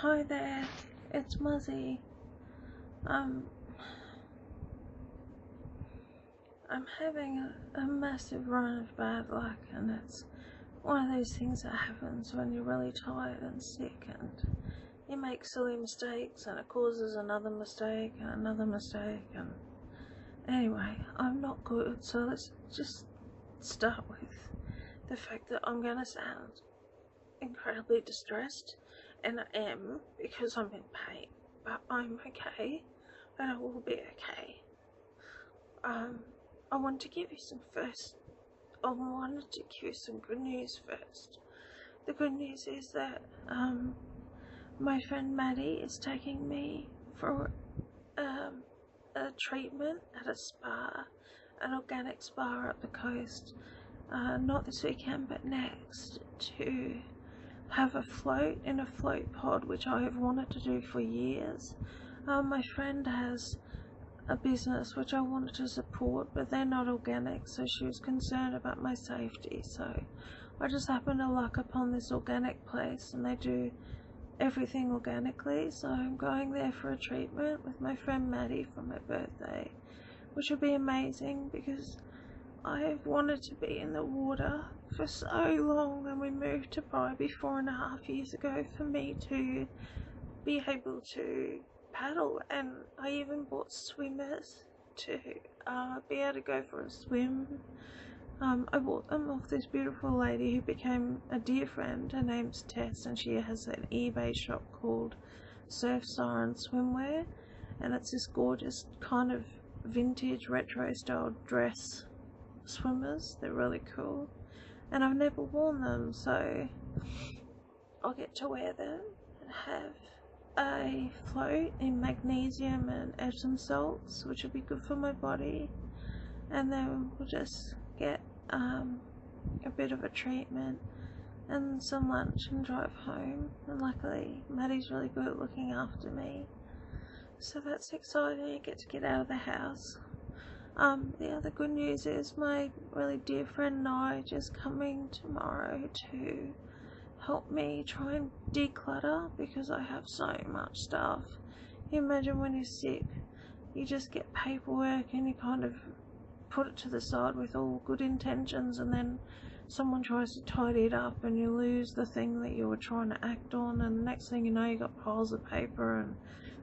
Hi there, it's Marzi. I'm having a massive run of bad luck, and it's one of those things that happens when you're really tired and sick and you make silly mistakes and it causes another mistake and another mistake. And anyway, I'm not good, so let's just start with the fact that I'm gonna sound incredibly distressed, and I am, because I'm in pain, but I'm okay, and I will be okay. I wanted to give you some good news first. The good news is that my friend Maddie is taking me for a treatment at a spa, an organic spa up the coast, not this weekend but next, to have a float in a float pod, which I have wanted to do for years. My friend has a business which I wanted to support, but they're not organic, so she was concerned about my safety. So I just happened to luck upon this organic place, and they do everything organically. So I'm going there for a treatment with my friend Maddie for my birthday, which will be amazing because I've wanted to be in the water for so long, and we moved to Bribey 4.5 years ago for me to be able to paddle, and I even bought swimmers to be able to go for a swim. I bought them off this beautiful lady who became a dear friend. Her name's Tess, and she has an eBay shop called Surf Siren Swimwear, and it's this gorgeous kind of vintage retro style dress swimmers. They're really cool, and I've never worn them, so I'll get to wear them and have a float in magnesium and Epsom salts, which will be good for my body, and then we'll just get a bit of a treatment and some lunch and drive home. And luckily Maddie's really good at looking after me, so that's exciting. I get to get out of the house. The other good news is my really dear friend Nigel's coming tomorrow to help me try and declutter, because I have so much stuff. You imagine when you're sick, you just get paperwork and you kind of put it to the side with all good intentions, and then someone tries to tidy it up and you lose the thing that you were trying to act on, and the next thing you know, you got piles of paper and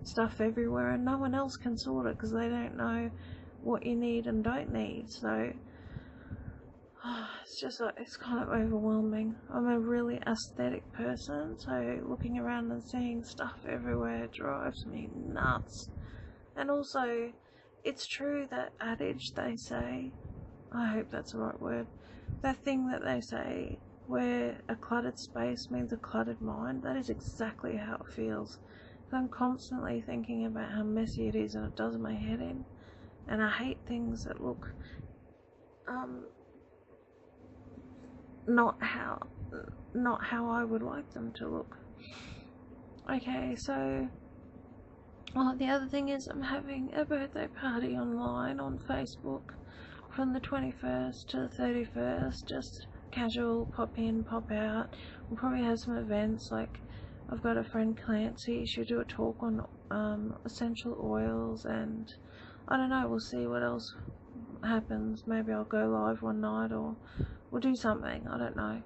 stuff everywhere, and no one else can sort it because they don't know what you need and don't need. So it's just like, it's kind of overwhelming. I'm a really aesthetic person, so looking around and seeing stuff everywhere drives me nuts. And also, it's true, that adage they say, I hope that's the right word, that thing that they say where a cluttered space means a cluttered mind, that is exactly how it feels. I'm constantly thinking about how messy it is, and it does my head in, and I hate things that look not how I would like them to look. Okay, so the other thing is I'm having a birthday party online on Facebook from the 21st to the 31st, just casual, pop in, pop out. We'll probably have some events, like I've got a friend Clancy, she'll do a talk on essential oils, and I don't know, we'll see what else happens. Maybe I'll go live one night, or we'll do something, I don't know.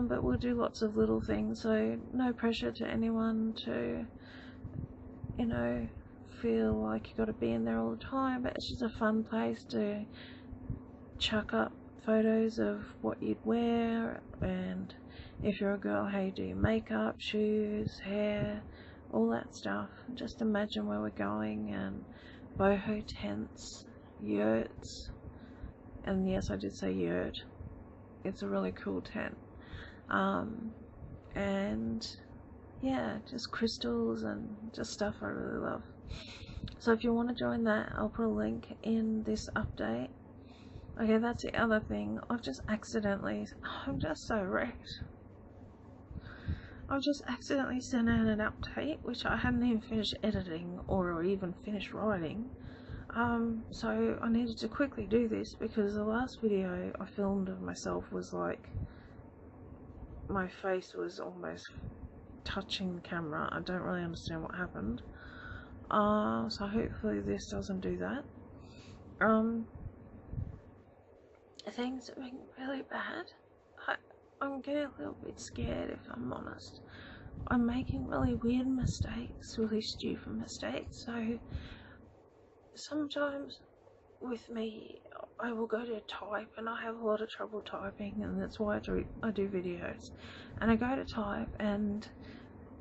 But we'll do lots of little things, so no pressure to anyone to, you know, feel like you got to be in there all the time. But it's just a fun place to chuck up photos of what you'd wear, and if you're a girl, how you do your makeup, shoes, hair, all that stuff. Just imagine where we're going, and boho tents, yurts, and yes, I did say yurt. It's a really cool tent. And yeah, just crystals and just stuff I really love. So if you want to join that, I'll put a link in this update. Okay, that's the other thing. I'm just so wrecked. I've just accidentally sent out an update, which I hadn't even finished editing or even finished writing. So I needed to quickly do this, because the last video I filmed of myself was like, my face was almost touching the camera. I don't really understand what happened. So hopefully this doesn't do that. Things have been really bad. I'm getting a little bit scared, if I'm honest. I'm making really weird mistakes, really stupid mistakes. So sometimes with me, I will go to type and I have a lot of trouble typing, and that's why I do videos. And I go to type and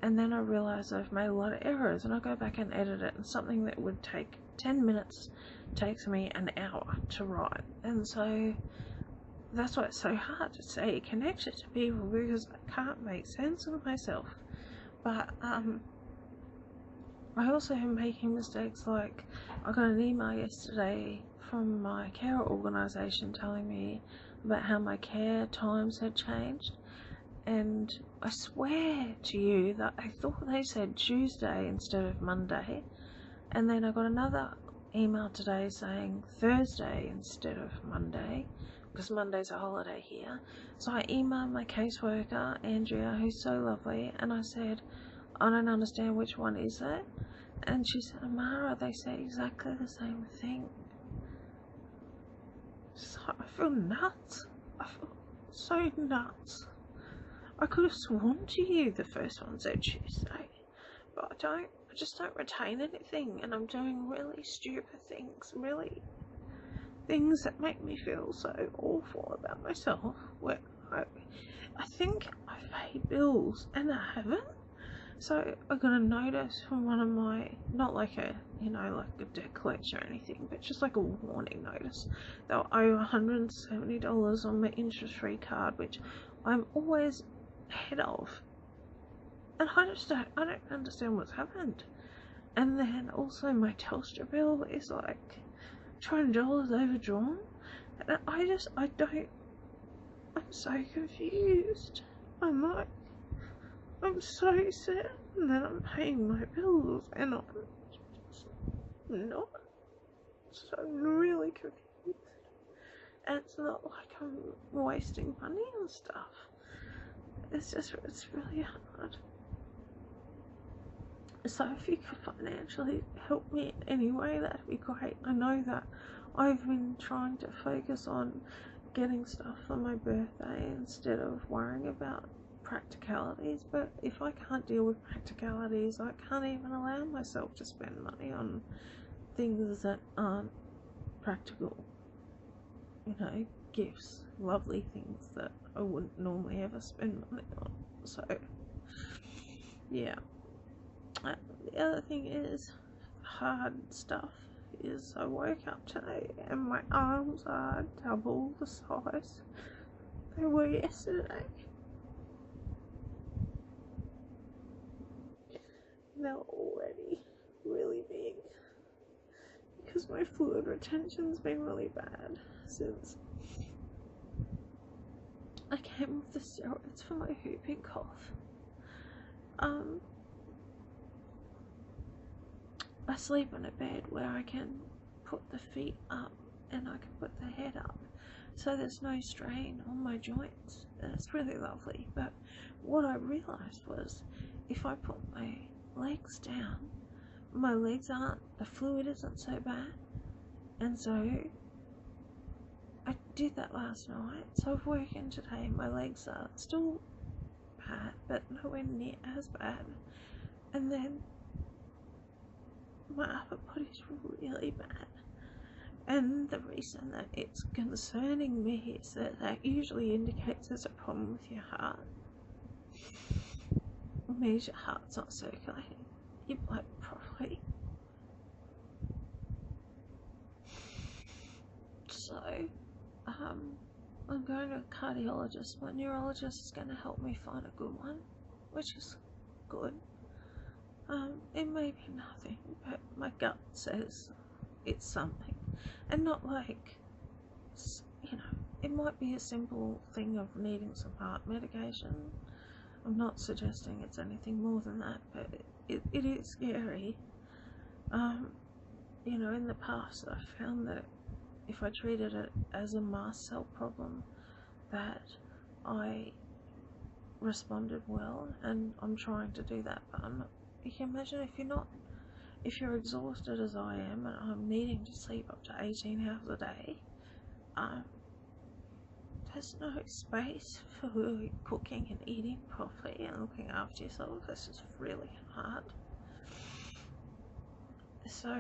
then I realise I've made a lot of errors, and I go back and edit it, and something that would take 10 minutes takes me an hour to write. And so that's why it's so hard to stay connected to people, because I can't make sense of myself. But I also am making mistakes. Like, I got an email yesterday from my care organisation telling me about how my care times had changed, and I swear to you that I thought they said Tuesday instead of Monday, and then I got another email today saying Thursday instead of Monday, because Monday's a holiday here. So I emailed my caseworker, Andrea, who's so lovely, and I said, I don't understand, which one is it? And she said, Amara, they say exactly the same thing. So I feel nuts. I feel so nuts. I could have sworn to you the first one said Tuesday, but I just don't retain anything, and I'm doing really stupid things, really things that make me feel so awful about myself, where I think I've paid bills and I haven't. So I got a notice from one of my, not like a, like a debt collection or anything, but just like a warning notice. They'll owe $170 on my interest-free card, which I'm always ahead of. And I don't understand what's happened. And then also my Telstra bill is like $20 overdrawn. And I'm so confused. I'm so sad that I'm paying my bills and I'm just not. So I'm really confused. And it's not like I'm wasting money on stuff. It's really hard. So if you could financially help me in any way, that'd be great. I know that I've been trying to focus on getting stuff for my birthday instead of worrying about practicalities, but if I can't deal with practicalities, I can't even allow myself to spend money on things that aren't practical. Gifts, lovely things that I wouldn't normally ever spend money on. So yeah. The other thing is, hard stuff is, I woke up today and my arms are double the size they were yesterday. They're already really big because my fluid retention's been really bad since I came off the steroids for my whooping cough. I sleep in a bed where I can put the feet up and I can put the head up, so there's no strain on my joints, and it's really lovely. But what I realised was, if I put my legs down, my legs the fluid isn't so bad, and so I did that last night. So I've woken today, my legs are still bad, but nowhere near as bad, and then my upper body's really bad. And the reason that it's concerning me is that usually indicates there's a problem with your heart. It means your heart's not circulating your blood properly. So I'm going to a cardiologist. My neurologist is going to help me find a good one, which is good. It may be nothing, but my gut says it's something. And not like, it might be a simple thing of needing some heart medication. I'm not suggesting it's anything more than that, but it is scary. In the past I found that if I treated it as a mast cell problem, that I responded well, and I'm trying to do that, but you can imagine if you're exhausted as I am, and I'm needing to sleep up to 18 hours a day, there's no space for cooking and eating properly and looking after yourself. This is really hard. So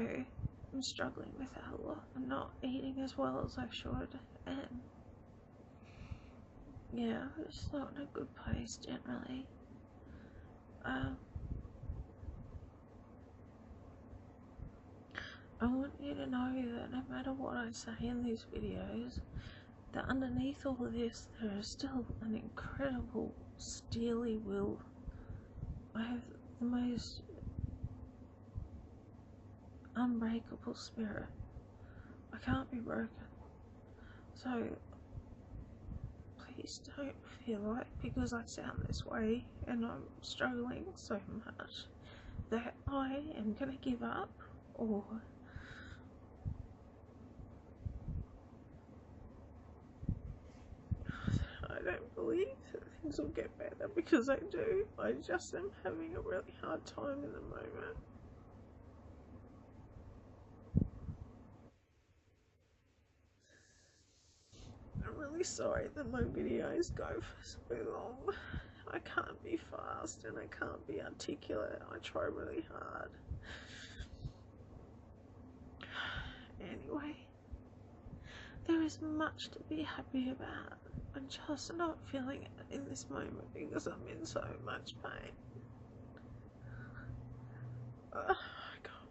I'm struggling with that a lot. I'm not eating as well as I should, and yeah, it's just not in a good place generally. I want you to know that no matter what I say in these videos, that underneath all of this there is still an incredible steely will. I have the most unbreakable spirit. I can't be broken. So please don't feel like because I sound this way and I'm struggling so much that I am gonna give up, or I don't believe that things will get better, because I do. I just am having a really hard time in the moment. I'm really sorry that my videos go for so long. I can't be fast and I can't be articulate. I try really hard. Anyway, there is much to be happy about. I'm just not feeling it in this moment because I'm in so much pain. God,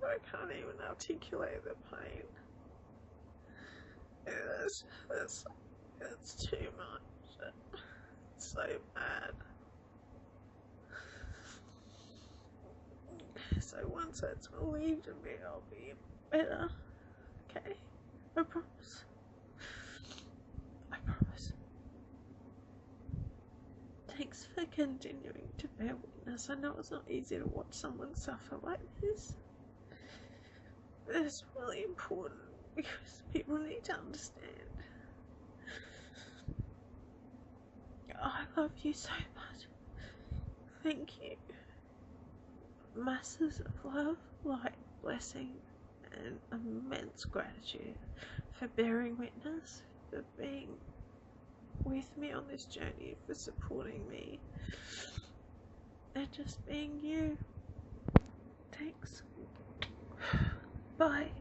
I can't even articulate the pain. It's too much. It's so bad. So once that's relieved of me, I'll be better. Okay? I promise. I promise. Thanks for continuing to bear witness. I know it's not easy to watch someone suffer like this. But it's really important because people need to understand. I love you so much. Thank you. Masses of love, light, blessing, and immense gratitude for bearing witness, for being with me on this journey, for supporting me, and just being you. Thanks. Bye.